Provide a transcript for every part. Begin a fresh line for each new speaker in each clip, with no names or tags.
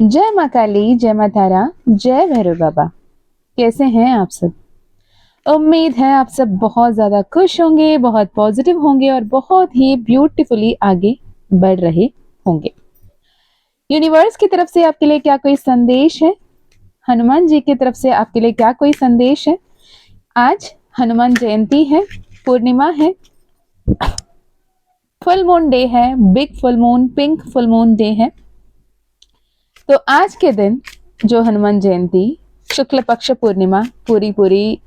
जय माँ काली, जय माँ तारा, जय भैरव बाबा। कैसे हैं आप सब? उम्मीद है आप सब बहुत ज्यादा खुश होंगे, बहुत पॉजिटिव होंगे और बहुत ही ब्यूटीफुली आगे बढ़ रहे होंगे। यूनिवर्स की तरफ से आपके लिए क्या कोई संदेश है? हनुमान जी की तरफ से आपके लिए क्या कोई संदेश है? आज हनुमान जयंती है, पूर्णिमा है, फुल मून डे है, big full moon, pink full moon day है। तो आज के दिन जो हनुमान जयंती, शुक्ल पक्ष पूर्णिमा, पूरी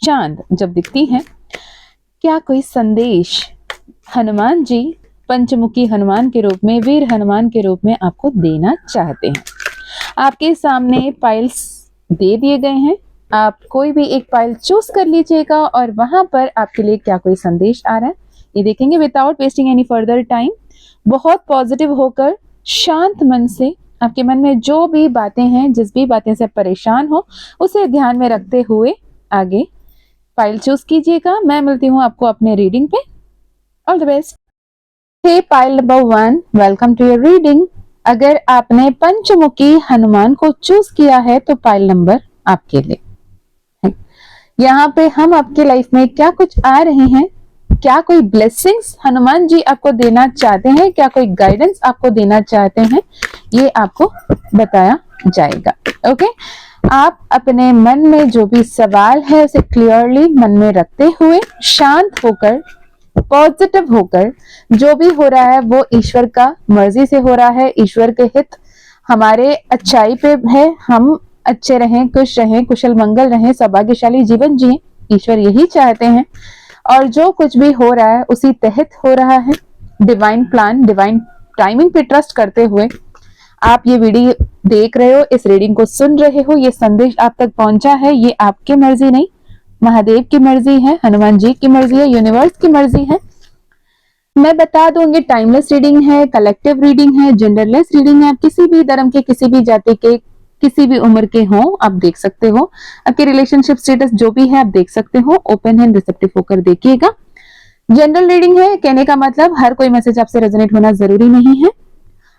चांद जब दिखती है, क्या कोई संदेश हनुमान जी पंचमुखी हनुमान के रूप में, वीर हनुमान के रूप में आपको देना चाहते हैं? आपके सामने पाइल्स दे दिए गए हैं, आप कोई भी एक पाइल चूज कर लीजिएगा और वहां पर आपके लिए क्या कोई संदेश आ रहा है ये देखेंगे without wasting any further time. बहुत पॉजिटिव होकर शांत मन से आपके मन में जो भी बातें हैं, जिस भी बातें से परेशान हो, उसे ध्यान में रखते हुए आगे फाइल चूज कीजिएगा। मैं मिलती हूँ आपको अपने रीडिंग पे। All the best. Hey pile number 1, welcome to your reading. अगर आपने पंचमुखी हनुमान को चूज किया है तो पाइल नंबर आपके लिए। यहाँ पे हम आपके लाइफ में क्या कुछ आ रहे हैं, क्या कोई ब्लेसिंग्स हनुमान जी आपको देना चाहते हैं, क्या कोई गाइडेंस आपको देना चाहते हैं, ये आपको बताया जाएगा। ओके, आप अपने मन में जो भी सवाल है उसे क्लियरली मन में रखते हुए, शांत होकर, पॉजिटिव होकर, जो भी हो रहा है वो ईश्वर का मर्जी से हो रहा है, ईश्वर के हित हमारे अच्छाई पे है, हम अच्छे रहें, खुश रहें, कुशल मंगल रहें, सौभाग्यशाली जीवन जिए, ईश्वर यही चाहते हैं। और जो कुछ भी हो रहा है उसी तहत हो रहा है। डिवाइन प्लान, डिवाइन टाइमिंग पे ट्रस्ट करते हुए आप ये वीडियो देख रहे हो, इस रीडिंग को सुन रहे हो, ये संदेश आप तक पहुंचा है, ये आपकी मर्जी नहीं, महादेव की मर्जी है, हनुमान जी की मर्जी है, यूनिवर्स की मर्जी है। मैं बता दूंगी टाइमलेस रीडिंग है, कलेक्टिव रीडिंग है, जेंडरलेस रीडिंग है। आप किसी भी धर्म के, किसी भी जाति के, किसी भी उम्र के हो, आप देख सकते हो। आपके रिलेशनशिप स्टेटस जो भी है आप देख सकते हो। ओपन हैंड रिसेप्टिव होकर देखिएगा। जनरल रीडिंग है, कहने का मतलब हर कोई मैसेज आपसे रेजोनेट होना जरूरी नहीं है।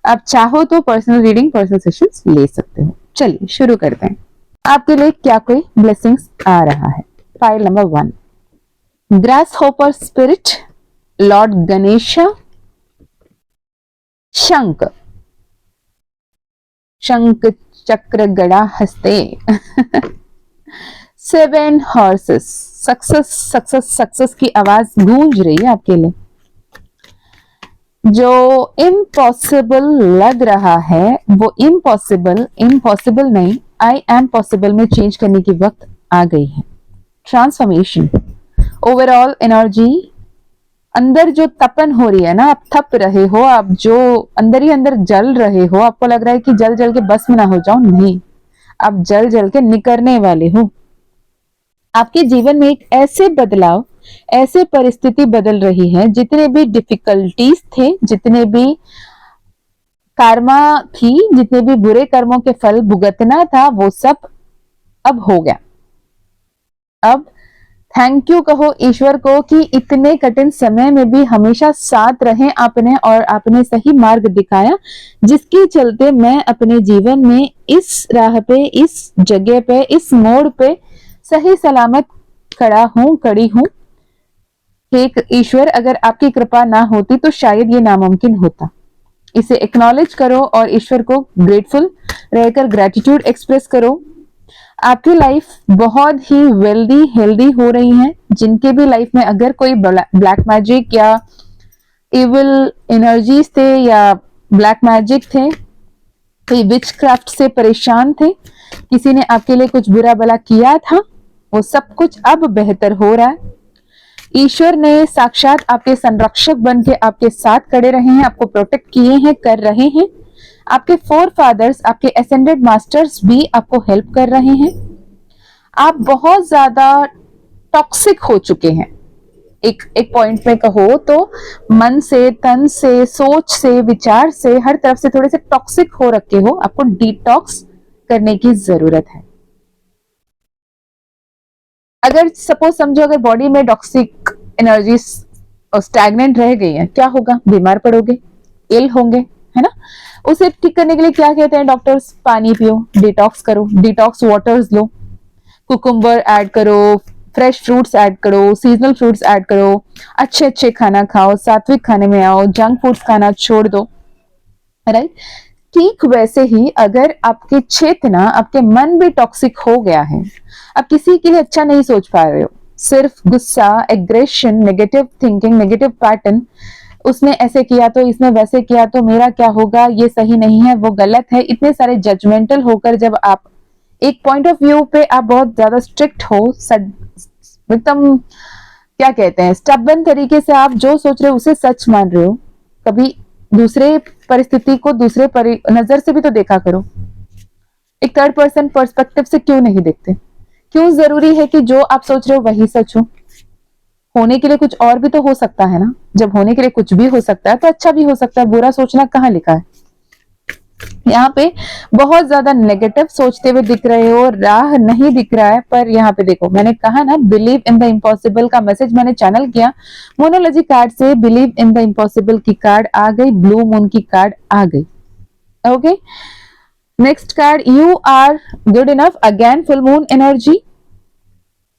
आप चाहो तो पर्सनल रीडिंग, पर्सनल सेशंस ले सकते हो। चलिए शुरू करते हैं। आपके लिए क्या कोई ब्लेसिंग्स आ रहा है? File number 1, grass hopper spirit, Lord Ganesha, शंख, शंख चक्र गड़ा हस्ते, 7 हॉर्सेस, सक्सेस सक्सेस सक्सेस की आवाज गूंज रही है आपके लिए। जो इम्पॉसिबल लग रहा है वो इम्पॉसिबल, इम्पॉसिबल नहीं, आई एम पॉसिबल में चेंज करने की वक्त आ गई है। ट्रांसफॉर्मेशन, ओवरऑल एनर्जी, अंदर जो तपन हो रही है ना, आप थप रहे हो, आप जो अंदर ही अंदर जल रहे हो, आपको लग रहा है कि जल जल के बस में ना हो जाओ, नहीं, आप जल जल के निकलने वाले हो। आपके जीवन में एक ऐसे बदलाव, ऐसे परिस्थिति बदल रही है, जितने भी डिफिकल्टीज थे, जितने भी कर्मा थी, जितने भी बुरे कर्मों के फल भुगतना था, वो सब अब हो गया। अब थैंक यू कहो ईश्वर को कि इतने कठिन समय में भी हमेशा साथ रहे आपने, और आपने सही मार्ग दिखाया, जिसके चलते मैं अपने जीवन में इस राह पे, इस जगह पे, इस मोड़ पे सही सलामत खड़ा हूं, खड़ी हूं। एक ईश्वर, अगर आपकी कृपा ना होती तो शायद ये नामुमकिन होता। इसे एक्नॉलेज करो और ईश्वर को ग्रेटफुल रहकर ग्रेटिट्यूड एक्सप्रेस करो। आपकी लाइफ बहुत ही वेल्दी, हेल्दी हो रही है। जिनके भी लाइफ में अगर कोई ब्लैक मैजिक या इविल एनर्जीज थे, या ब्लैक मैजिक थे, कोई विच क्राफ्ट से परेशान थे, किसी ने आपके लिए कुछ बुरा भला किया था, वो सब कुछ अब बेहतर हो रहा है। ईश्वर ने साक्षात आपके संरक्षक बन के आपके साथ खड़े रहे हैं, आपको प्रोटेक्ट किए हैं, कर रहे हैं। आपके 4 फादर्स, आपके एसेंडेड मास्टर्स भी आपको हेल्प कर रहे हैं। आप बहुत ज्यादा टॉक्सिक हो चुके हैं, एक पॉइंट में कहो तो मन से, तन से, सोच से, विचार से, हर तरफ से थोड़े से टॉक्सिक हो रखे हो। आपको डिटॉक्स करने की जरूरत है। अगर सपोज समझो, अगर बॉडी में टॉक्सिक एनर्जी स्टैग्नेंट रह गई है, क्या होगा? बीमार पड़ोगे, इल होंगे, है ना। उसे ठीक करने के लिए क्या कहते हैं डॉक्टर्स? पानी पियो, डिटॉक्स करो, डिटॉक्स वाटर्स लो, कुकुम्बर ऐड करो, फ्रेश फ्रूट्स ऐड करो, सीजनल फ्रूट्स ऐड करो, अच्छे अच्छे खाना खाओ, सात्विक खाने में आओ, जंक फूड्स खाना छोड़ दो, राइट? ठीक वैसे ही अगर आपकी चेतना, आपके मन भी टॉक्सिक हो गया है, आप किसी के लिए अच्छा नहीं सोच पा रहे हो, सिर्फ गुस्सा, aggression, negative thinking, negative pattern, उसने ऐसे किया तो, इसने वैसे किया तो, मेरा क्या होगा, ये सही नहीं है, वो गलत है, इतने सारे जजमेंटल होकर जब आप एक पॉइंट ऑफ व्यू पे आप बहुत ज्यादा स्ट्रिक्ट हो, एकदम क्या कहते हैं, स्टबन तरीके से आप जो सोच रहे हो उसे सच मान रहे हो, कभी दूसरे परिस्थिति को दूसरे नजर से भी तो देखा करो, एक थर्ड पर्सन पर्सपेक्टिव से क्यों नहीं देखते? क्यों जरूरी है कि जो आप सोच रहे हो वही सच हो? होने के लिए कुछ और भी तो हो सकता है ना। जब होने के लिए कुछ भी हो सकता है तो अच्छा भी हो सकता है, बुरा सोचना कहाँ लिखा है? यहाँ पे बहुत ज्यादा नेगेटिव सोचते हुए दिख रहे हो, राह नहीं दिख रहा है, पर यहाँ पे देखो, मैंने कहा ना बिलीव इन द इम्पॉसिबल का मैसेज मैंने चैनल किया, मोनोलॉजी कार्ड से बिलीव इन द इम्पॉसिबल की कार्ड आ गई, ब्लू मून की कार्ड आ गई। Okay, next card, you are good enough, again full moon energy.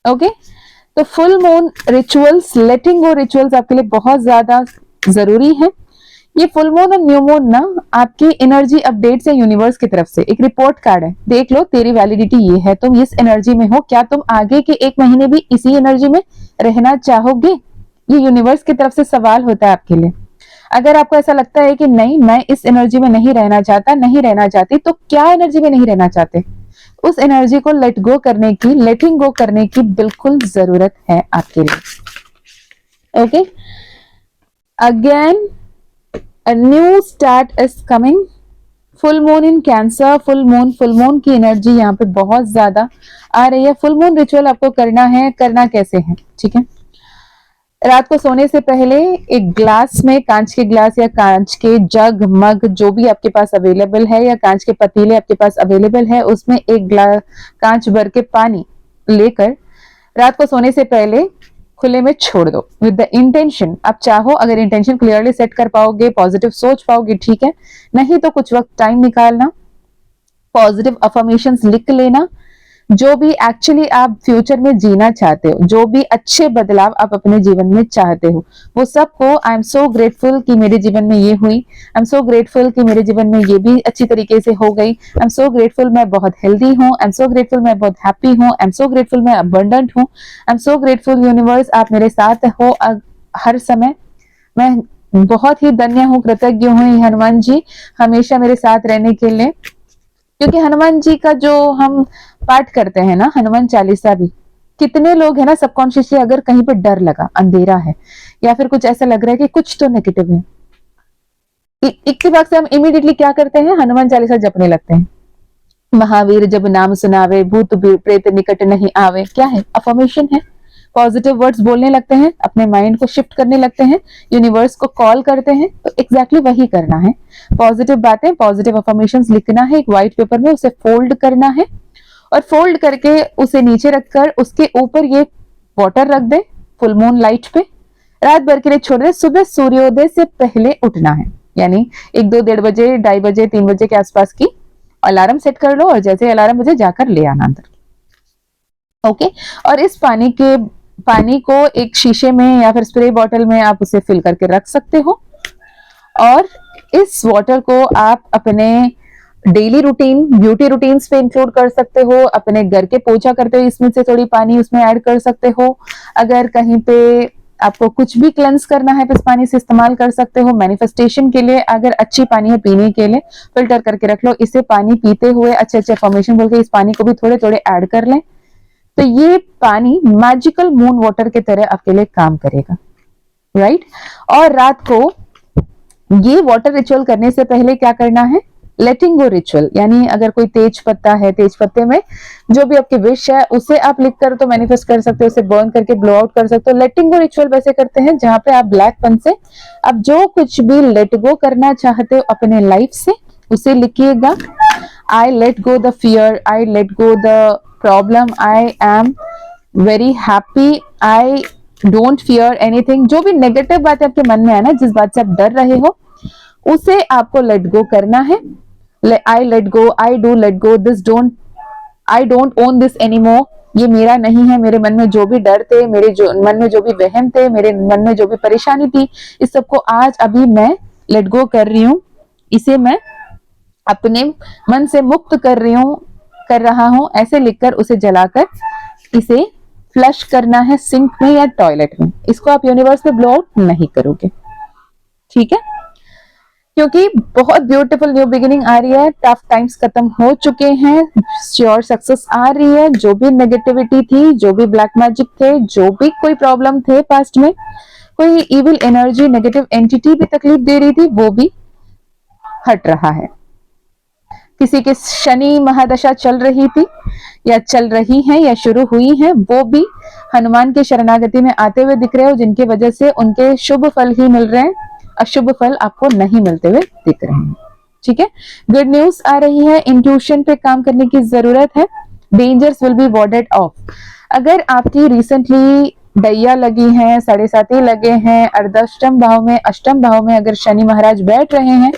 Okay, तो full moon rituals, letting go rituals आपके लिए बहुत ज्यादा जरूरी है। ये फुल मून और न्यू मून ना आपकी एनर्जी अपडेट्स है यूनिवर्स की तरफ से, एक रिपोर्ट कार्ड है, देख लो तेरी वैलिडिटी ये है, तुम इस एनर्जी में हो, क्या तुम आगे के 1 महीने भी इसी एनर्जी में रहना चाहोगे? ये यूनिवर्स की तरफ से सवाल होता है आपके लिए। अगर आपको ऐसा लगता है कि नहीं मैं इस एनर्जी में नहीं रहना चाहता, नहीं रहना चाहती, तो क्या एनर्जी में नहीं रहना चाहते? उस एनर्जी को लेट गो करने की, लेटिंग गो करने की बिल्कुल जरूरत है आपके लिए। Okay, again a new start is coming, full moon in cancer, full moon की एनर्जी यहाँ पे बहुत ज्यादा आ रही है। फुल मून रिचुअल आपको करना है, करना कैसे है? ठीक है, रात को सोने से पहले एक ग्लास में, कांच के ग्लास या कांच के जग, मग, जो भी आपके पास अवेलेबल है, या कांच के पतीले आपके पास अवेलेबल है, उसमें एक ग्लास कांच भर के पानी लेकर रात को सोने से पहले खुले में छोड़ दो विद द इंटेंशन। आप चाहो, अगर इंटेंशन क्लियरली सेट कर पाओगे, पॉजिटिव सोच पाओगे, ठीक है, नहीं तो कुछ वक्त टाइम निकालना, पॉजिटिव अफर्मेशंस लिख लेना, जो भी एक्चुअली आप फ्यूचर में जीना चाहते हो, जो भी अच्छे बदलाव आप अपने जीवन में चाहते हो, वो सबको आई एम सो ग्रेटफुल कि मेरे जीवन में ये हुई, आई एम सो ग्रेटफुल कि मेरे जीवन में ये भी अच्छी तरीके से हो गई, आई एम सो ग्रेटफुल मैं बहुत हेल्दी हूँ, आई एम सो ग्रेटफुल मैं बहुत हैप्पी हूँ, आई एम सो ग्रेटफुल मैं अबंडेंट हूँ, I am so grateful universe आप मेरे साथ हो हर समय, मैं बहुत ही धन्य हूँ, कृतज्ञ हूँ हनुमान जी हमेशा मेरे साथ रहने के लिए। क्योंकि हनुमान जी का जो हम पाठ करते हैं ना, हनुमान चालीसा भी, कितने लोग है ना सबकॉन्शियसली, अगर कहीं पर डर लगा, अंधेरा है, या फिर कुछ ऐसा लग रहा है कि कुछ तो नेगेटिव है, इत्तेफाक से हम इमीडिएटली क्या करते हैं? हनुमान चालीसा जपने लगते हैं। महावीर जब नाम सुनावे, भूत प्रेत निकट नहीं आवे, क्या है? अफर्मेशन है, पॉजिटिव वर्ड्स बोलने लगते हैं, अपने माइंड को शिफ्ट करने लगते हैं, यूनिवर्स को कॉल करते हैं, तो एग्जैक्टली वही करना है। पॉजिटिव बातें, पॉजिटिव अफर्मेशंस लिखना है एक व्हाइट पेपर में, उसे फोल्ड करना है, और फोल्ड करके उसे नीचे रखकर उसके ऊपर ये वाटर रख दे फुल मून लाइट पे, रात भर के लिए छोड़ दे, सुबह सूर्योदय से पहले उठना है, यानी 1, 2, 1:30 बजे, 2:30 बजे, 3 बजे के आसपास की अलार्म सेट कर लो, और जैसे अलार्म बजे जाकर ले आना अंदर। ओके, और इस पानी को एक शीशे में या फिर स्प्रे बॉटल में आप उसे फिल करके रख सकते हो, और इस वाटर को आप अपने डेली रूटीन, ब्यूटी रूटीन्स पे इंक्लूड कर सकते हो, अपने घर के पोछा करते हुए इसमें से थोड़ी पानी उसमें ऐड कर सकते हो, अगर कहीं पे आपको कुछ भी क्लेंस करना है तो इस पानी से इस्तेमाल कर सकते हो, मैनिफेस्टेशन के लिए अगर अच्छी पानी है पीने के लिए, फिल्टर करके रख लो, इसे पानी पीते हुए अच्छे अच्छे फॉर्मेशन बोल के इस पानी को भी थोड़े थोड़े ऐड कर लें, तो ये पानी मैजिकल मून वाटर की तरह आपके लिए काम करेगा, राइट? और रात को ये वाटर रिचुअल करने से पहले क्या करना है? लेटिंग गो रिचुअल, यानी अगर कोई तेज पत्ता है, तेज पत्ते में जो भी आपकी विश है उसे आप लिख कर तो मैनिफेस्ट कर सकते हो, उसे बर्न करके ब्लो आउट कर सकते हो। लेटिंग गो रिचुअल वैसे करते हैं जहां पे आप ब्लैक पेन से आप जो कुछ भी लेट गो करना चाहते हो अपने लाइफ से उसे लिखिएगा। I let go the fear, I let go the problem, I am very happy, I don't fear anything. जो भी नेगेटिव बातें आपके मन में है ना, जिस बात से आप डर रहे हो, उसे आपको लेट गो करना है। I let go, I do let go this, don't, I don't own this anymore, ये मेरा नहीं है। मेरे मन में जो भी डर थे, मेरे जो मन में जो भी वहम थे, मेरे मन में जो भी परेशानी थी, इस सबको आज अभी मैं लेट गो कर रही हूँ। इसे मैं अपने मन से मुक्त कर रही हूँ, कर रहा हूँ। ऐसे लिखकर उसे जलाकर इसे फ्लश करना है सिंक में या टॉयलेट में। इसको आप यूनिवर्स में ब्लो आउट नहीं करोगे, ठीक है? क्योंकि बहुत ब्यूटीफुल न्यू बिगिनिंग आ रही है, टफ टाइम्स खत्म हो चुके हैं, श्योर सक्सेस आ रही है। जो भी नेगेटिविटी थी, जो भी ब्लैक मैजिक थे, जो भी कोई प्रॉब्लम थे पास्ट में, कोई इविल एनर्जी, नेगेटिव एंटिटी भी तकलीफ दे रही थी, वो भी हट रहा है। किसी के शनि महादशा चल रही थी या चल रही है या शुरू हुई है, वो भी हनुमान के शरणागति में आते हुए दिख रहे हो, जिनकी वजह से उनके शुभ फल ही मिल रहे हैं, अशुभ फल आपको नहीं मिलते हुए दिख रहे हैं, ठीक है? गुड न्यूज आ रही है, इंट्यूशन पे काम करने की जरूरत है। Dangers will be warded off. अगर आपकी रिसेंटली दैया लगी है, साढ़े साती लगे हैं, अर्धाष्टम भाव में, अष्टम भाव में अगर शनि महाराज बैठ रहे हैं,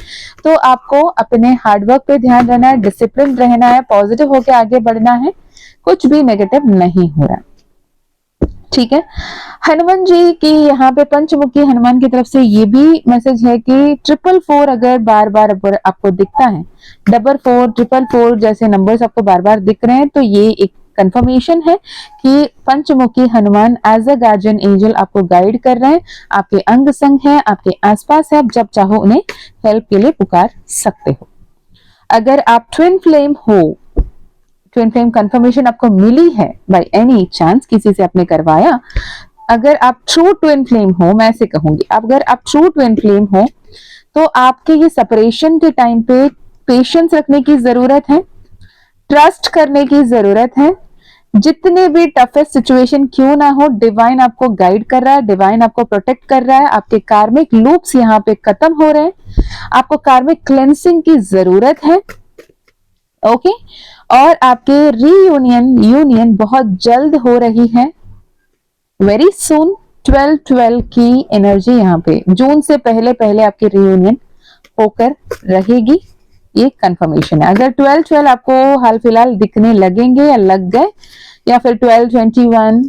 तो आपको अपने हार्डवर्क पे ध्यान रहना है, डिसिप्लिन रहना है, पॉजिटिव होकर आगे बढ़ना है, कुछ भी नेगेटिव नहीं हो रहा, ठीक है? हनुमान जी की यहाँ पे पंचमुखी हनुमान की तरफ से ये भी मैसेज है कि 444 अगर बार बार आपको दिखता है, 44 444 जैसे नंबर्स आपको बार बार दिख रहे हैं, तो ये एक कंफर्मेशन है कि Panchmukhi Hanuman as a guardian angel आपको गाइड कर रहे हैं, आपके अंग संग है, आपके आसपास है, आप जब चाहो उन्हें हेल्प के लिए पुकार सकते हो। अगर आप ट्विन फ्लेम हो, ट्विन फ्लेम कंफर्मेशन आपको मिली है बाय एनी चांस, किसी से आपने करवाया, अगर आप ट्रू ट्विन फ्लेम हो, मैं ऐसे कहूंगी, अगर आप ट्रू ट्विन फ्लेम हो, तो आपके ये सेपरेशन के टाइम पे पेशेंस रखने की जरूरत है, ट्रस्ट करने की जरूरत है। जितने भी टफेस्ट सिचुएशन क्यों ना हो, डिवाइन आपको गाइड कर रहा है, डिवाइन आपको प्रोटेक्ट कर रहा है, आपके कार्मिक लूप्स यहाँ पे खत्म हो रहे हैं, आपको कार्मिक क्लेंसिंग की जरूरत है, ओके? और आपके यूनियन बहुत जल्द हो रही है, वेरी सून। 12-12 की एनर्जी यहाँ पे जून से पहले पहले आपकी रीयूनियन होकर रहेगी, ये कंफर्मेशन है। अगर 12-12 आपको हाल फिलहाल दिखने लगेंगे या लग गए, या फिर 12-21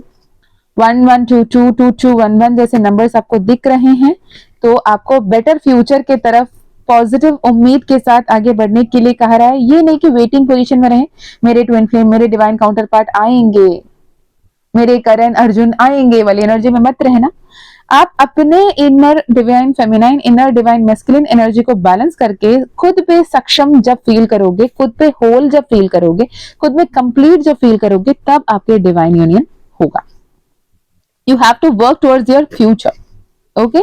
1122 2211 जैसे नंबर्स आपको दिख रहे हैं, तो आपको बेटर फ्यूचर के तरफ पॉजिटिव उम्मीद के साथ आगे बढ़ने के लिए कहा रहा है। ये नहीं कि वेटिंग पोजीशन में रहें, मेरे ट्विन फ्लेम, मेरे डिवाइन काउंटर पार्ट आएंगे, मेरे करण अर्जुन आएंगे वाली एनर्जी में मत रहना। आप अपने inner divine feminine, inner divine masculine energy को बैलेंस करके खुद पे सक्षम जब फील करोगे, खुद पे होल जब फील करोगे, खुद में कंप्लीट जब फील करोगे, तब आपके डिवाइन यूनियन होगा। You have to work towards your future, okay?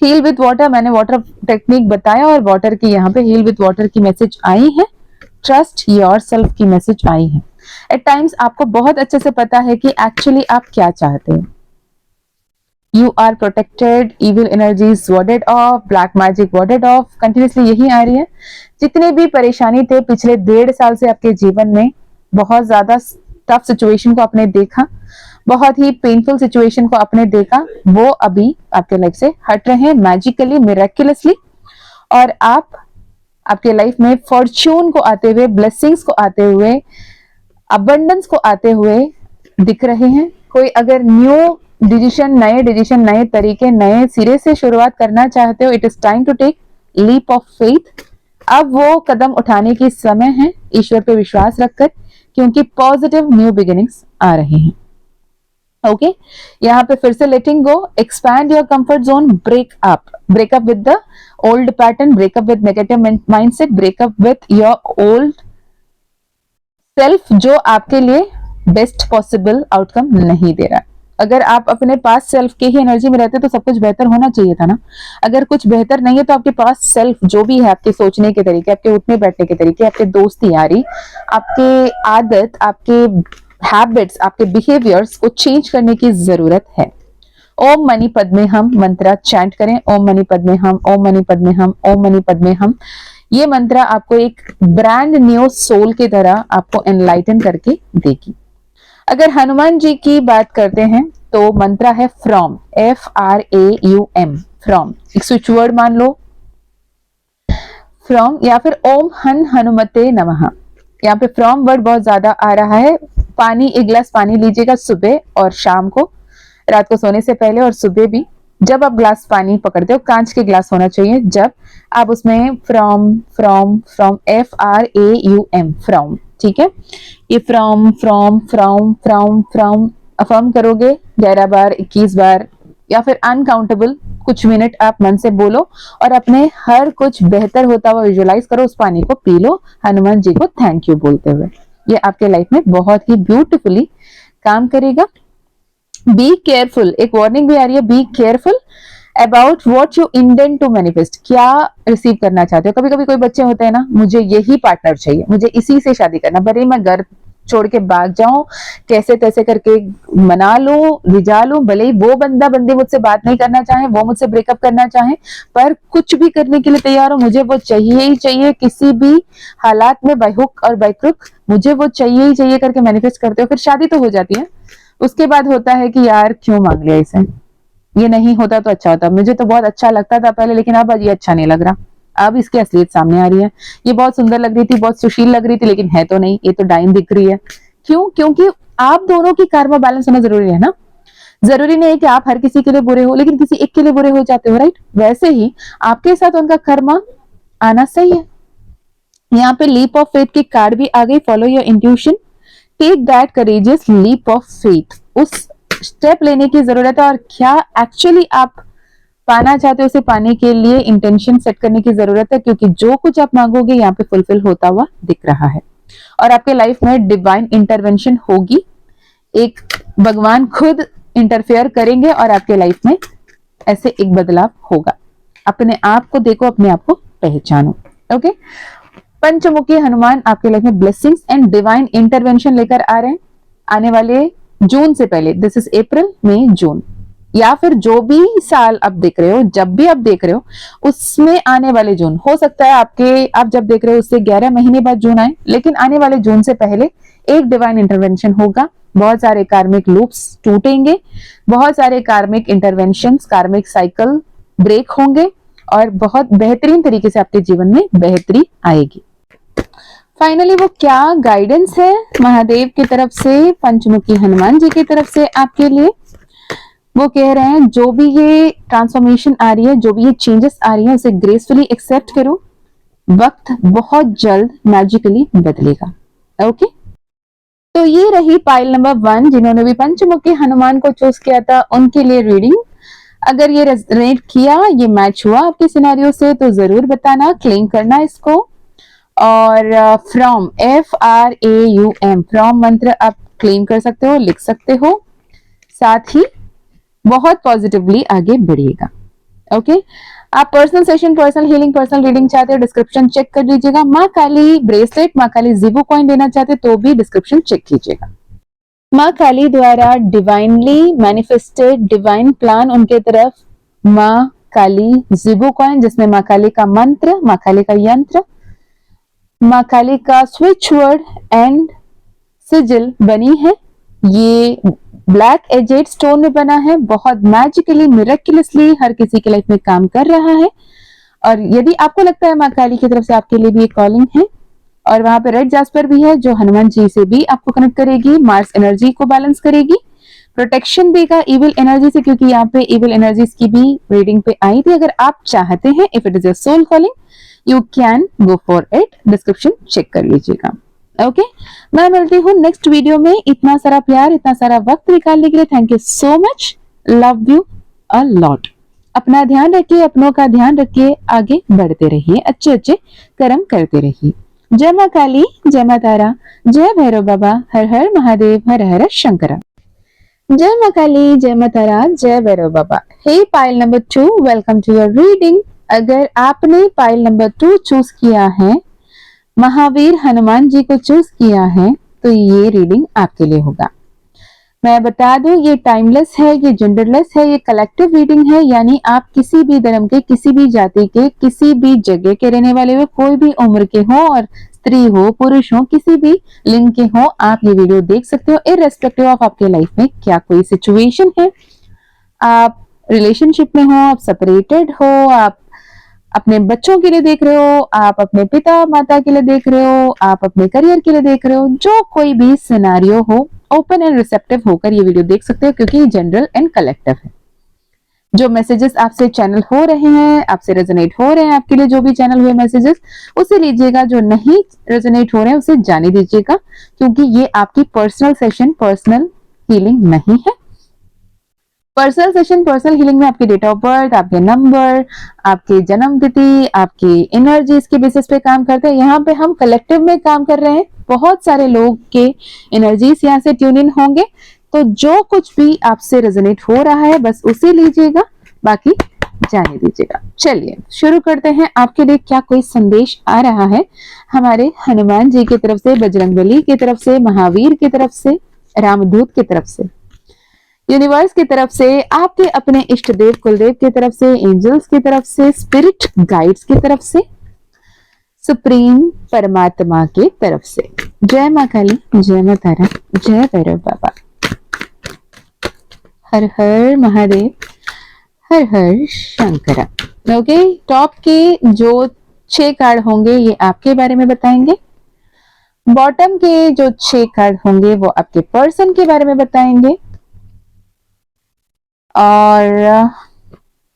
Heal with water, मैंने वाटर टेक्निक बताया, और वाटर की यहाँ पे हील विथ वाटर की मैसेज आई है, ट्रस्ट योरसेल्फ की मैसेज आई है। एट टाइम्स आपको बहुत अच्छे से पता है कि एक्चुअली आप क्या चाहते हो। You are protected, evil energies warded off, black magic warded off, continuously यही आ रही है। जितने भी परेशानी थे पिछले 1.5 साल से आपके जीवन में, बहुत ज्यादा टफ सिचुएशन को आपने देखा, बहुत ही पेनफुल सिचुएशन को आपने देखा, वो अभी आपके लाइफ से हट रहे हैं मैजिकली, मिरेक्युलसली, और आप आपके लाइफ में फॉर्च्यून को आते हुए, ब्लेसिंग्स को आते हुए, अबंडेंस को आते हुए दिख रहे हैं। कोई अगर न्यू डिसीजन, नए तरीके, नए सिरे से शुरुआत करना चाहते हो, it is time to take leap of faith. अब वो कदम उठाने की समय है, ईश्वर पे विश्वास रखकर, क्योंकि पॉजिटिव न्यू बिगिनिंग्स आ रहे हैं, ओके? यहाँ पे फिर से letting go, expand your comfort zone, break up with the old pattern, break up with negative mindset, break up with your old self, जो आपके लिए बेस्ट पॉसिबल आउटकम नहीं दे रहा। अगर आप अपने पास सेल्फ के ही एनर्जी में रहते तो सब कुछ बेहतर होना चाहिए था ना। अगर कुछ बेहतर नहीं है तो आपके पास सेल्फ जो भी है, आपके सोचने के तरीके, आपके उठने बैठने के तरीके, आपके दोस्ती यारी, आपके आदत, आपके हैबिट्स, आपके बिहेवियर्स को चेंज करने की जरूरत है। ओम मणि पद्मे हम मंत्र चैंट करें, ओम मणि पद्मे हम, ओम मणि पद्मे हम, ओम मणि पद्मे हम। ये मंत्र आपको एक ब्रांड न्यू सोल की तरह आपको एनलाइटन करके देगी। अगर हनुमान जी की बात करते हैं तो मंत्र है फ्रॉम, FRAUM, फ्रॉम। एक स्विच वर्ड मान लो, फ्रॉम या फिर ओम हन हनुमते नमः। यहाँ पे फ्रॉम वर्ड बहुत ज्यादा आ रहा है। पानी, एक गिलास पानी लीजिएगा सुबह और शाम को, रात को सोने से पहले और सुबह भी। जब आप ग्लास पानी पकड़ते हो, कांच के ग्लास होना चाहिए, जब आप उसमें from from from FRAUM from, ठीक है, ये from from from from from affirm करोगे 11 बार, 21 बार या फिर अनकाउंटेबल कुछ मिनट आप मन से बोलो और अपने हर कुछ बेहतर होता हुआ विजुअलाइज करो। उस पानी को पी लो हनुमान जी को थैंक यू बोलते हुए। ये आपके लाइफ में बहुत ही ब्यूटीफुली काम करेगा। बी केयरफुल, एक वार्निंग भी आ रही है, be careful about what you intend to manifest. क्या रिसीव करना चाहते हो। कभी कभी कोई बच्चे होते हैं ना, मुझे यही पार्टनर चाहिए, मुझे इसी से शादी करना, भले मैं घर छोड़ के भाग जाऊं, कैसे तैसे करके मना लूं, रिझा लूं, भले ही वो बंदा बंदी मुझसे बात नहीं करना चाहे, वो मुझसे ब्रेकअप करना चाहे, पर कुछ भी करने के लिए तैयार हो, मुझे वो चाहिए ही चाहिए, किसी भी हालात में बाय हुक और बाय क्रुक मुझे वो चाहिए ही चाहिए करके मैनिफेस्ट करते हो। फिर शादी तो हो जाती है, उसके बाद होता है कि यार क्यों मांग लिया इसे, ये नहीं होता तो अच्छा होता, मुझे तो बहुत अच्छा लगता था पहले, लेकिन अब ये अच्छा नहीं लग रहा। अब इसकी असलियत सामने आ रही है, ये बहुत सुंदर लग रही थी, बहुत सुशील लग रही थी, लेकिन है तो नहीं, ये तो डाइन दिख रही है। क्यों? क्योंकि आप दोनों की कर्म बैलेंस होना जरूरी है ना। जरूरी नहीं है कि आप हर किसी के लिए बुरे हो, लेकिन किसी एक के लिए बुरे हो जाते हो, राइट। वैसे ही आपके साथ उनका कर्म आना सही है। यहाँ पे लीप ऑफ फेथ की कार्ड भी आ गई। Follow your intuition, take that courageous leap of faith. उस स्टेप लेने की जरूरत है, और क्या एक्चुअली आप पाना चाहते हो उसे पाने के लिए इंटेंशन सेट करने की जरूरत है, क्योंकि जो कुछ आप मांगोगे यहाँ पे फुलफिल होता हुआ दिख रहा है। और आपके लाइफ में डिवाइन इंटरवेंशन होगी, एक भगवान खुद इंटरफेयर करेंगे और आपके लाइफ में ऐसे एक बदलाव होगा। अपने आप को देखो, अपने आप को पहचानो। ओके, पंचमुखी हनुमान आपके लाइफ में ब्लेसिंग्स एंड डिवाइन इंटरवेंशन लेकर आ रहे हैं आने वाले जून से पहले। दिस इज अप्रैल, मई, जून, या फिर जो भी साल आप देख रहे हो, जब भी आप देख रहे हो उसमें आने वाले जून, हो सकता है आपके आप जब देख रहे हो उससे 11 महीने बाद जून आए, लेकिन आने वाले जून से पहले एक डिवाइन इंटरवेंशन होगा। बहुत सारे कार्मिक लूप्स टूटेंगे, बहुत सारे कार्मिक इंटरवेंशंस, कार्मिक साइकिल ब्रेक होंगे, और बहुत बेहतरीन तरीके से आपके जीवन में बेहतरी आएगी। फाइनली वो क्या गाइडेंस है महादेव की तरफ से, पंचमुखी हनुमान जी की तरफ से आपके लिए, वो कह रहे हैं जो भी ये ट्रांसफॉर्मेशन आ रही है, जो भी ये चेंजेस आ रही है, उसे ग्रेसफुली एक्सेप्ट करो। वक्त बहुत जल्द मैजिकली बदलेगा। ओके, तो ये रही पाइल नंबर 1। जिन्होंने भी पंचमुखी हनुमान को चूज किया था उनके लिए रीडिंग। अगर ये रेजोनेट किया, ये मैच हुआ आपके सिनेरियो से, तो जरूर बताना, क्लेम करना इसको। और फ्रॉम FRAUM फ्रॉम मंत्र आप क्लेम कर सकते हो, लिख सकते हो, साथ ही बहुत पॉजिटिवली आगे बढ़िएगा। ओके, आप personal session, personal healing, personal reading चाहते हो, डिस्क्रिप्शन चेक कर लीजिएगा। माँ काली ब्रेसलेट, माँ काली जीबो कॉइन देना चाहते तो भी डिस्क्रिप्शन चेक कीजिएगा। माँ काली द्वारा डिवाइनली मैनिफेस्टेड डिवाइन प्लान उनके तरफ, माँ काली जीबो कॉइन, जिसमें माँ काली का मंत्र, माँ काली का यंत्र, माँ काली का स्विच वर्ड एंड सिजिल बनी है। ये ब्लैक एजेड स्टोन में बना है, बहुत मैजिकली मिरेक्युलसली हर किसी के लाइफ में काम कर रहा है। और यदि आपको लगता है माँ काली की तरफ से आपके लिए भी एक कॉलिंग है, और वहां पे रेड जास्पर भी है जो हनुमान जी से भी आपको कनेक्ट करेगी, मार्स एनर्जी को बैलेंस करेगी, प्रोटेक्शन देगा इविल एनर्जी से, क्योंकि यहाँ पे इविल एनर्जीज की भी रीडिंग पे आई थी। अगर आप चाहते हैं, if it is your soul calling, you can go for it, description check कर लीजिएगा। ओके, मैं मिलती हूँ नेक्स्ट वीडियो में। इतना सारा प्यार, इतना सारा वक्त निकालने के लिए thank you so much, love you a lot. अपना ध्यान रखिए, अपनों का ध्यान रखिए, आगे बढ़ते रहिए, अच्छे अच्छे कर्म करते रहिए। जय माँ काली, जय माँ तारा, जय भैरव बाबा, हर हर महादेव, हर हर शंकरा। जय माँ काली, जय माँ तारा, जय Bhairav Baba. Hey pile number 2, welcome to your reading. अगर आपने पाइल नंबर 2 चूज किया है, महावीर हनुमान जी को चूज किया है, तो ये रीडिंग आपके लिए होगा। मैं बता दूं, ये टाइमलेस है, ये जेंडरलेस है, ये कलेक्टिव रीडिंग है, यानी आप किसी भी धर्म के, किसी भी जाति के, किसी भी जगह के रहने वाले हो, कोई भी उम्र के हो, और स्त्री हो, पुरुष हो, किसी भी लिंग के हो, आप ये वीडियो देख सकते हो, इररेस्पेक्टिव ऑफ आपके लाइफ में क्या कोई सिचुएशन है, आप रिलेशनशिप में हो, आप सेपरेटेड हो, आप अपने बच्चों के लिए देख रहे हो, आप अपने पिता माता के लिए देख रहे हो, आप अपने करियर के लिए देख रहे हो, जो कोई भी सिनेरियो हो, ओपन एंड रिसेप्टिव होकर ये वीडियो देख सकते हो, क्योंकि ये जनरल एंड कलेक्टिव है। जो मैसेजेस आपसे चैनल हो रहे हैं, आपसे रेजोनेट हो रहे हैं, आपके लिए जो भी चैनल हुए मैसेजेस, उसे लीजिएगा। जो नहीं रेजोनेट हो रहे हैं उसे जाने दीजिएगा, क्योंकि ये आपकी पर्सनल सेशन, पर्सनल हीलिंग नहीं है। पर्सनल सेशन, पर्सनल हीलिंग में आपके डेट ऑफ बर्थ, आपके नंबर, आपकी जन्म तिथि, आपकी एनर्जीज के बेसिस पे काम करते हैं। यहाँ पे हम कलेक्टिव में काम कर रहे हैं, बहुत सारे लोग के एनर्जीज यहाँ से ट्यून इन होंगे, तो जो कुछ भी आपसे रेजोनेट हो रहा है बस उसे लीजिएगा, बाकी जाने दीजिएगा। चलिए शुरू करते हैं। आपके लिए क्या कोई संदेश आ रहा है हमारे हनुमान जी की तरफ से, बजरंगबली की तरफ से, महावीर की तरफ से, रामदूत की तरफ से, यूनिवर्स की तरफ से, आपके अपने इष्ट देव कुलदेव की तरफ से, एंजल्स की तरफ से, स्पिरिट गाइड्स की तरफ से, सुप्रीम परमात्मा की तरफ से। जय मां काली, जय मां तारा, जय भैरव बाबा। हर हर महादेव, हर हर शंकरा। ओके, टॉप के जो 6 कार्ड होंगे ये आपके बारे में बताएंगे, बॉटम के जो 6 कार्ड होंगे वो आपके पर्सन के बारे में बताएंगे। और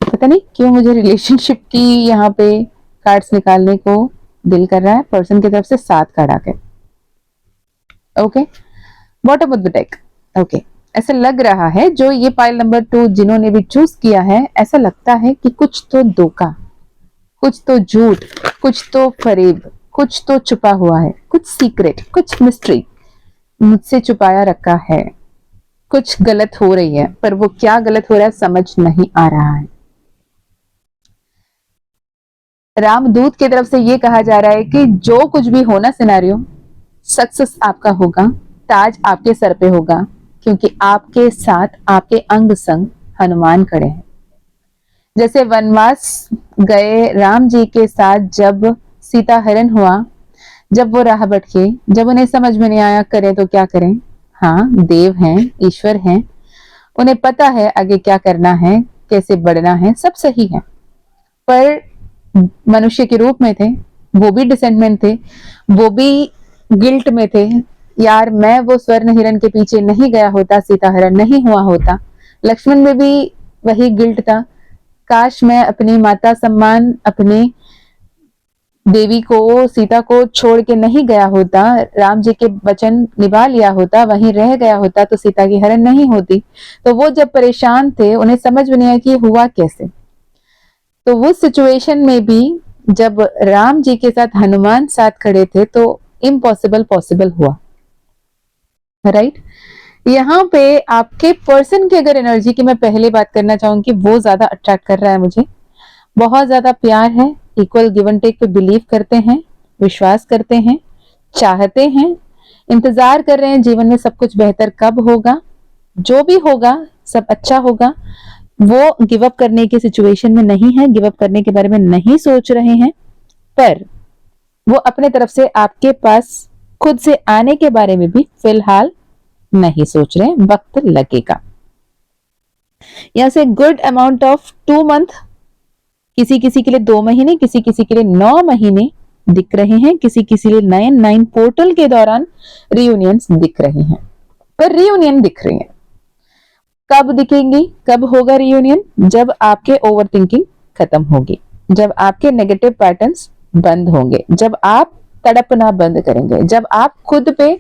पता नहीं क्यों मुझे रिलेशनशिप की यहाँ पे कार्ड्स निकालने को दिल कर रहा है। पर्सन की तरफ से 7 कार्ड आ गए। Okay, bottom of the deck. Okay, ऐसा लग रहा है जो ये पाइल नंबर 2 जिन्होंने भी चूज किया है, ऐसा लगता है कि कुछ तो धोखा, कुछ तो झूठ, कुछ तो फरेब, कुछ तो छुपा हुआ है, कुछ सीक्रेट, कुछ मिस्ट्री मुझसे छुपाया रखा है। कुछ गलत हो रही है, पर वो क्या गलत हो रहा है समझ नहीं आ रहा है। रामदूत की तरफ से ये कहा जा रहा है कि जो कुछ भी होना सिनेरियो, सक्सेस आपका होगा, ताज आपके सर पे होगा, क्योंकि आपके साथ आपके अंग संग हनुमान खड़े हैं। जैसे वनवास गए राम जी के साथ जब सीता हरण हुआ, जब वो राह भटके, जब उन्हें समझ में नहीं आया करें तो क्या करें। हाँ, देव हैं, ईश्वर हैं, उन्हें पता है आगे क्या करना है, कैसे बढ़ना है, सब सही है। पर मनुष्य के रूप में थे, वो भी डिसेंटमेंट थे, वो भी गिल्ट में थे। यार, मैं वो स्वर्ण हिरण के पीछे नहीं गया होता, सीता हरण नहीं हुआ होता। लक्ष्मण में भी वही गिल्ट था, काश मैं अपनी माता सम्मान, अपने देवी को, सीता को छोड़ के नहीं गया होता, राम जी के वचन निभा लिया होता, वहीं रह गया होता तो सीता की हरण नहीं होती। तो वो जब परेशान थे, उन्हें समझ में नहीं आया कि हुआ कैसे। तो वो सिचुएशन में भी जब राम जी के साथ हनुमान साथ खड़े थे तो इम्पॉसिबल पॉसिबल हुआ। राइट, यहाँ पे आपके पर्सन की अगर एनर्जी की मैं पहले बात करना चाहूंगी, वो ज्यादा अट्रैक्ट कर रहा है मुझे। बहुत ज्यादा प्यार है, इक्वल गिव एंड टेक पे बिलीव करते हैं, विश्वास करते हैं, चाहते हैं, इंतजार कर रहे हैं जीवन में सब कुछ बेहतर कब होगा, जो भी होगा सब अच्छा होगा। वो गिव अप करने की सिचुएशन में नहीं है, गिव अप करने के बारे में नहीं सोच रहे हैं, पर वो अपने तरफ से आपके पास खुद से आने के बारे में भी फिलहाल नहीं सोच रहे, वक्त लगेगा। यहां से गुड अमाउंट ऑफ 2 मंथ, किसी किसी के लिए 2 महीने, किसी किसी के लिए 9 महीने दिख रहे हैं, किसी किसी लिए 9/9 पोर्टल के दौरान रियूनियंस दिख रहे हैं। पर रियूनियन दिख रही है, कब दिखेंगी, कब होगा रियूनियन? जब आपके ओवर थिंकिंग खत्म होगी, जब आपके नेगेटिव पैटर्न्स बंद होंगे, जब आप तड़पना बंद करेंगे, जब आप खुद पे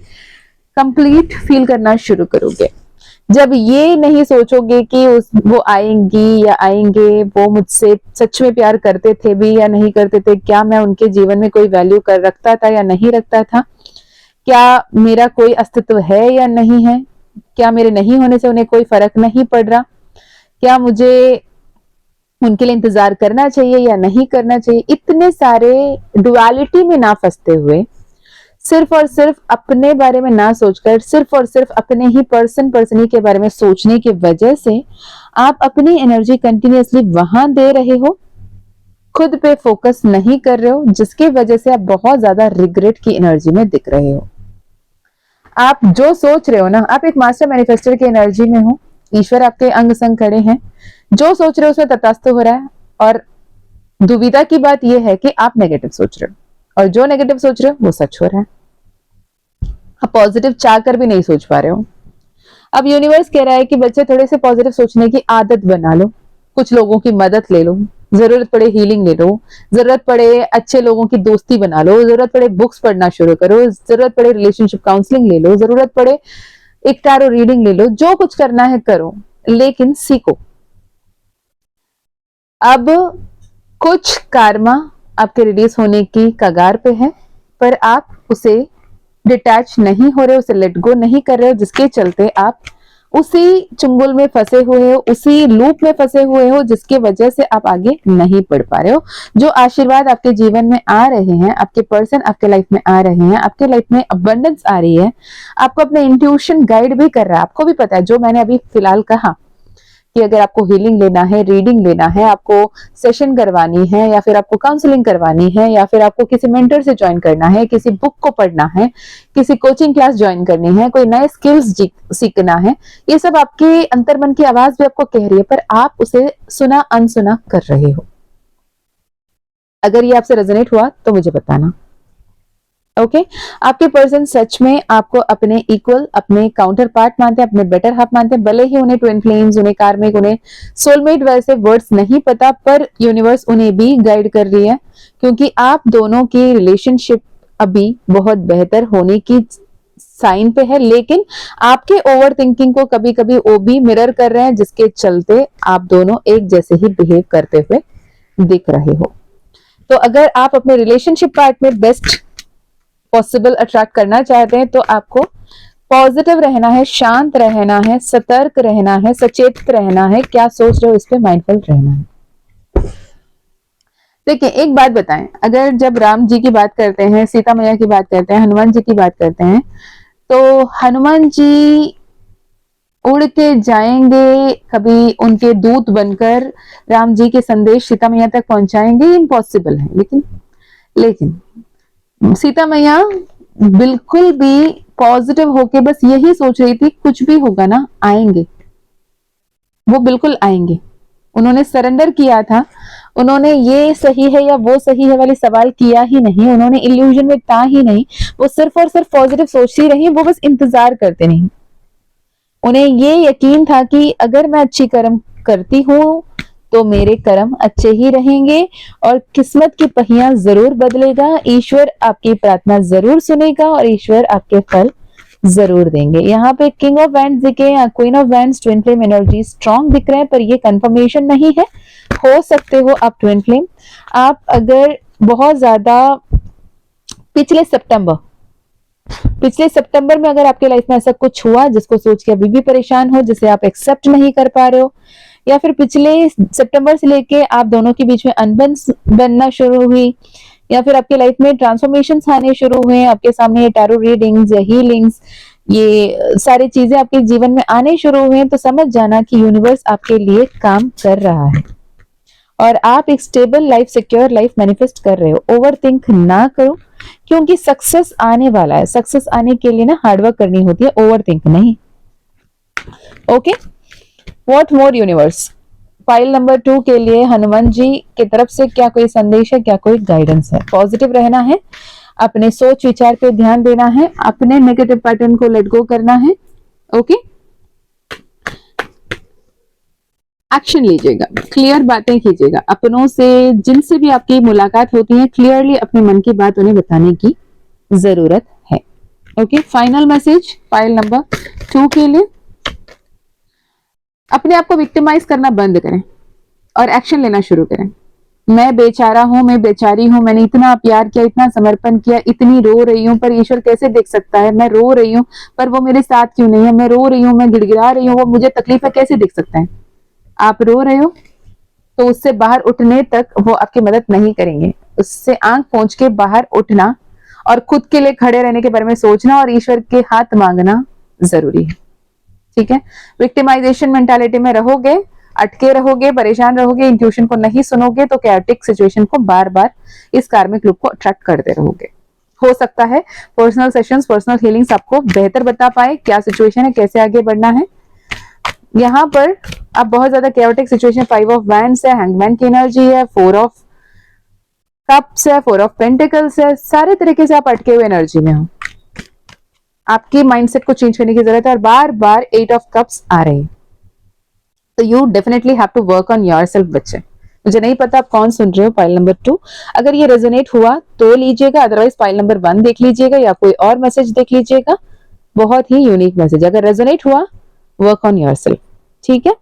कंप्लीट फील करना शुरू करोगे, जब ये नहीं सोचोगे कि वो आएंगी या आएंगे, वो मुझसे सच में प्यार करते थे भी या नहीं करते थे, क्या मैं उनके जीवन में कोई वैल्यू कर रखता था या नहीं रखता था, क्या मेरा कोई अस्तित्व है या नहीं है, क्या मेरे नहीं होने से उन्हें कोई फर्क नहीं पड़ रहा, क्या मुझे उनके लिए इंतजार करना चाहिए या नहीं करना चाहिए। इतने सारे डुअलिटी में ना फंसते हुए, सिर्फ और सिर्फ अपने बारे में ना सोचकर, सिर्फ और सिर्फ अपने ही पर्सनी के बारे में सोचने की वजह से आप अपनी एनर्जी कंटिन्यूअसली वहां दे रहे हो, खुद पे फोकस नहीं कर रहे हो, जिसकी वजह से आप बहुत ज्यादा रिग्रेट की एनर्जी में दिख रहे हो। आप जो सोच रहे हो ना, आप एक मास्टर मैनिफेस्टर की एनर्जी में हो, ईश्वर आपके अंग संग खड़े हैं, जो सोच रहे हो उसमें तथास्तु हो रहा है। और दुविधा की बात यह है कि आप नेगेटिव सोच रहे हो और जो नेगेटिव सोच रहे हो वो सच हो रहा है, आप पॉजिटिव चाह कर भी नहीं सोच पा रहे हो। अब यूनिवर्स कह रहा है कि बच्चे थोड़े से पॉजिटिव सोचने की आदत बना लो, कुछ लोगों की मदद ले लो, जरूरत पड़े हीलिंग ले लो, जरूरत पड़े अच्छे लोगों की दोस्ती बना लो, जरूरत पड़े बुक्स पढ़ना शुरू करो, जरूरत पड़े रिलेशनशिप काउंसलिंग ले लो, जरूरत पड़े एक टैरो रीडिंग ले लो, जो कुछ करना है करो, लेकिन सीखो। अब कुछ कार्मा आपके रिलीज होने की कगार पे है, पर आप उसे डिटैच नहीं हो रहे, उसे लेट गो नहीं कर रहे हो, जिसके चलते आप उसी चुंगल में फंसे हुए हो, उसी लूप में फंसे हुए हो, जिसकी वजह से आप आगे नहीं बढ़ पा रहे हो। जो आशीर्वाद आपके जीवन में आ रहे हैं, आपके पर्सन आपके लाइफ में आ रहे हैं, आपके लाइफ में अबंडेंस आ रही है, आपको अपने इंट्यूशन गाइड भी कर रहा है। आपको भी पता है जो मैंने अभी फिलहाल कहा कि अगर आपको हीलिंग लेना है, रीडिंग लेना है, आपको सेशन करवानी है, या फिर आपको काउंसलिंग करवानी है, या फिर आपको किसी मेंटर से ज्वाइन करना है, किसी बुक को पढ़ना है, किसी कोचिंग क्लास ज्वाइन करनी है, कोई नए स्किल्स सीखना है, ये सब आपके अंतर्मन की आवाज भी आपको कह रही है, पर आप उसे सुना अनसुना कर रहे हो। अगर ये आपसे रेजोनेट हुआ तो मुझे बताना। ओके आपके पर्सन सच में आपको अपने इक्वल, अपने काउंटर पार्ट मानते हैं, अपने बेटर हाफ मानते हैं, भले ही उन्हें ट्विन फ्लेम्स, उन्हें कार्मिक, उन्हें सोलमेट वैसे वर्ड्स नहीं पता, पर यूनिवर्स उन्हें भी गाइड कर रही है, क्योंकि आप दोनों की रिलेशनशिप अभी बहुत बेहतर होने की साइन पे है, लेकिन आपके ओवर थिंकिंग को कभी कभी वो भी मिरर कर रहे हैं, जिसके चलते आप दोनों एक जैसे ही बिहेव करते हुए दिख रहे हो। तो अगर आप अपने रिलेशनशिप पार्ट में बेस्ट पॉसिबल अट्रैक्ट करना चाहते हैं तो आपको पॉजिटिव रहना है, शांत रहना है, सतर्क रहना है, सचेत रहना है, क्या सोच रहे हो इस पे माइंडफुल रहना है। देखिए एक बात बताएं, अगर जब राम जी की बात करते हैं, सीता मैया की बात करते हैं, हनुमान जी की बात करते हैं, तो हनुमान जी उड़ के जाएंगे, कभी उनके दूत बनकर राम जी के संदेश सीता मैया तक पहुंचाएंगे, इम्पॉसिबल है। लेकिन सीता मैया बिल्कुल भी पॉजिटिव होके बस यही सोच रही थी, कुछ भी होगा ना आएंगे, वो बिल्कुल आएंगे। उन्होंने सरेंडर किया था, उन्होंने ये सही है या वो सही है वाले सवाल किया ही नहीं, उन्होंने इल्यूजन में था ही नहीं, वो सिर्फ और सिर्फ पॉजिटिव सोचती रही, वो बस इंतजार करते नहीं। उन्हें ये यकीन था कि अगर मैं अच्छी कर्म करती हूँ तो मेरे कर्म अच्छे ही रहेंगे और किस्मत की पहिया जरूर बदलेगा, ईश्वर आपकी प्रार्थना जरूर सुनेगा और ईश्वर आपके फल जरूर देंगे। यहाँ पे किंग ऑफ वैंड्स दिखे या queen of wands, twin flame energy strong दिख रहे हैं, पर ये कंफर्मेशन नहीं है, हो सकते हो आप ट्विन फ्लेम। आप अगर बहुत ज्यादा पिछले सितंबर में अगर आपके लाइफ में ऐसा कुछ हुआ जिसको सोच के अभी भी परेशान हो, जिसे आप एक्सेप्ट नहीं कर पा रहे हो, या फिर पिछले सितंबर से लेके आप दोनों के बीच में अनबन बनना शुरू हुई, या फिर आपके लाइफ में ट्रांसफॉर्मेशन आने शुरू हुए, आपके सामने ये टैरो रीडिंग्स या हीलिंग्स, ये सारी चीजें आपके जीवन में आने शुरू हुए, तो समझ जाना कि यूनिवर्स आपके लिए काम कर रहा है और आप एक stable life, secure life manifest कर रहे हो। ओवर थिंक ना करो, क्योंकि सक्सेस आने वाला है। सक्सेस आने के लिए ना हार्डवर्क करनी होती है, ओवर थिंक नहीं। Okay what more universe, file number 2 के लिए हनुमान जी की तरफ से क्या कोई संदेश है, क्या कोई गाइडेंस है? पॉजिटिव रहना है, अपने सोच विचार पे ध्यान देना है, अपने नेगेटिव पैटर्न को लेट गो करना है। ओके एक्शन लीजिएगा, क्लियर बातें कीजिएगा, अपनों से जिनसे भी आपकी मुलाकात होती है क्लियरली अपने मन की बात उन्हें बताने की जरूरत है। Okay final message file number 2 के लिए, अपने आप को विक्टिमाइज करना बंद करें और एक्शन लेना शुरू करें। मैं बेचारा हूं, मैं बेचारी हूं, मैंने इतना प्यार किया, इतना समर्पण किया, इतनी रो रही हूं, पर ईश्वर कैसे देख सकता है? मैं रो रही हूं पर वो मेरे साथ क्यों नहीं है? मैं रो रही हूं, मैं गिड़गिड़ा रही हूं, वो मुझे तकलीफ है, कैसे देख सकता है? आप रो रहे हो तो उससे बाहर उठने तक वो आपकी मदद नहीं करेंगे। उससे आंख पोंछ के बाहर उठना और खुद के लिए खड़े रहने के बारे में सोचना और ईश्वर के हाथ मांगना जरूरी है। ठीक है, विक्टिमाइजेशन मेंटालिटी में रहोगे, अटके रहोगे, परेशान रहोगे, इंट्यूशन को नहीं सुनोगे तो कैओटिक सिचुएशन को बार बार इस कार्मिक लूप को अट्रैक्ट करते रहोगे। हो सकता है पर्सनल सेशंस, पर्सनल हीलिंग्स आपको बेहतर बता पाए क्या सिचुएशन है, कैसे आगे बढ़ना है। यहाँ पर आप बहुत ज्यादा कैओटिक सिचुएशन, 5 ऑफ वैंड्स है, हैंगमैन की एनर्जी है, 4 ऑफ कप्स है, 4 ऑफ पेंटिकल्स है, सारे तरीके से आप अटके हुए एनर्जी में हो, आपकी माइंडसेट को चेंज करने की जरूरत है और बार बार 8 ऑफ कप्स आ रहे हैं। तो you definitely have to work on yourself बच्चे। मुझे नहीं पता आप कौन सुन रहे हो, पाइल नंबर 2, अगर ये रेजोनेट हुआ तो लीजिएगा, अदरवाइज पाइल नंबर 1 देख लीजिएगा या कोई और मैसेज देख लीजिएगा, बहुत ही यूनिक मैसेज। अगर रेजोनेट हुआ, वर्क ऑन योरसेल्फ, ठीक है।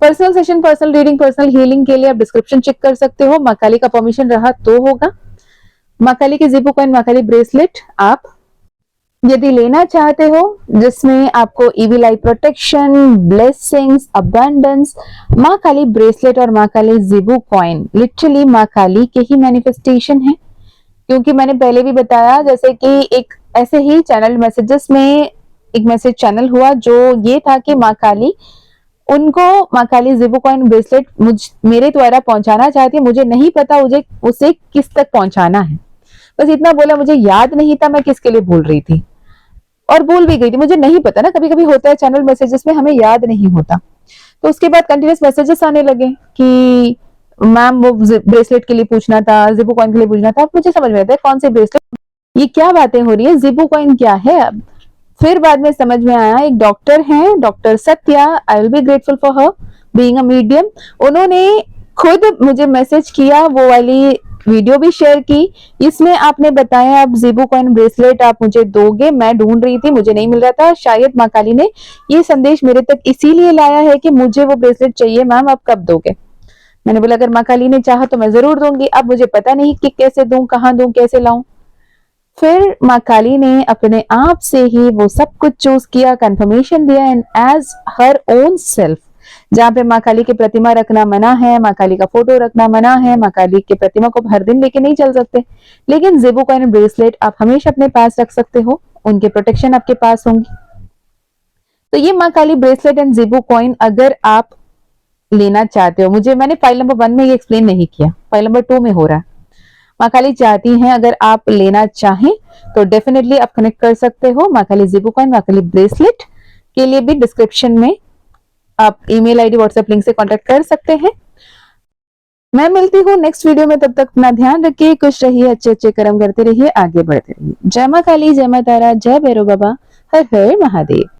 Personal session, personal reading, personal healing के लिए आप डिस्क्रिप्शन चेक कर सकते हो, माँ काली का परमिशन रहा तो होगा। माँ काली के ज़िबू कॉइन, माँ काली ब्रेसलेट आप यदि लेना चाहते हो, जिसमें आपको ईविल आई प्रोटेक्शन, ब्लेसिंग्स, अबंडेंस, माँ काली ब्रेसलेट और माँ काली ज़िबू कॉइन लिटरली माँ काली के ही मैनिफेस्टेशन है। क्योंकि मैंने पहले भी बताया, जैसे कि एक ऐसे ही चैनल मैसेजेस में एक मैसेज चैनल हुआ जो ये था कि माँ काली उनको माँ काली ज़िबू कॉइन ब्रेसलेट मेरे द्वारा पहुंचाना चाहती है, मुझे नहीं पता मुझे उसे किस तक पहुंचाना है, बस इतना बोला, मुझे याद नहीं था मैं किसके लिए बोल रही थी और बोल भी गई थी, मुझे नहीं पता ना, कभी कभी होता है चैनल मैसेजेस में हमें याद नहीं होता। तो उसके बाद कंटिन्यूस मैसेजेस आने लगे कि मैम वो ब्रेसलेट के लिए पूछना था, ज़िबू कॉइन के लिए पूछना था। अब मुझे समझ में आता है कौन से ब्रेसलेट, ये क्या बातें हो रही है, ज़िबू कॉइन क्या है। अब फिर बाद में समझ में आया, एक डॉक्टर हैं, doctor Satya, I will be grateful for her being a medium, उन्होंने खुद मुझे मैसेज किया, वो वाली वीडियो भी शेयर की, इसमें आपने बताया आप ज़िबू कॉइन ब्रेसलेट आप मुझे दोगे, मैं ढूंढ रही थी, मुझे नहीं मिल रहा था, शायद माँ काली ने ये संदेश मेरे तक इसीलिए लाया है कि मुझे वो ब्रेसलेट चाहिए, मैम आप कब दोगे। मैंने बोला अगर माँ काली ने चाहा तो मैं जरूर दूंगी, अब मुझे पता नहीं कि कैसे दूं, कहाँ दूं, कैसे लाऊं। फिर माँ काली ने अपने आप से ही वो सब कुछ चूज किया, कंफर्मेशन दिया, and as her own self, जहाँ पे माँ काली की प्रतिमा रखना मना है, माँ काली का फोटो रखना मना है, माँ काली की प्रतिमा को हर दिन लेके नहीं चल सकते, लेकिन ज़िबू कॉइन ब्रेसलेट आप हमेशा अपने पास रख सकते हो, उनके प्रोटेक्शन आपके पास होंगी। तो ये माँ काली ब्रेसलेट एंड ज़िबू कॉइन अगर आप लेना चाहते हो, मुझे मैंने फाइल नंबर 1 में ये एक्सप्लेन नहीं किया, फाइल नंबर 2 में हो रहा है। माँ काली चाहती हैं अगर आप लेना चाहें तो डेफिनेटली आप कनेक्ट कर सकते हो। माँ काली ज़िबू कॉइन, माँ काली ब्रेसलेट के लिए भी डिस्क्रिप्शन में आप ईमेल आईडी, व्हाट्सएप लिंक से कांटेक्ट कर सकते हैं। मैं मिलती हूँ नेक्स्ट वीडियो में, तब तक अपना ध्यान रखिए, खुश रहिए, अच्छे अच्छे कर्म करते रहिए, आगे बढ़ते रहिए। जय माँ काली, जय माँ तारा, जय भैरव बाबा, हर हर महादेव।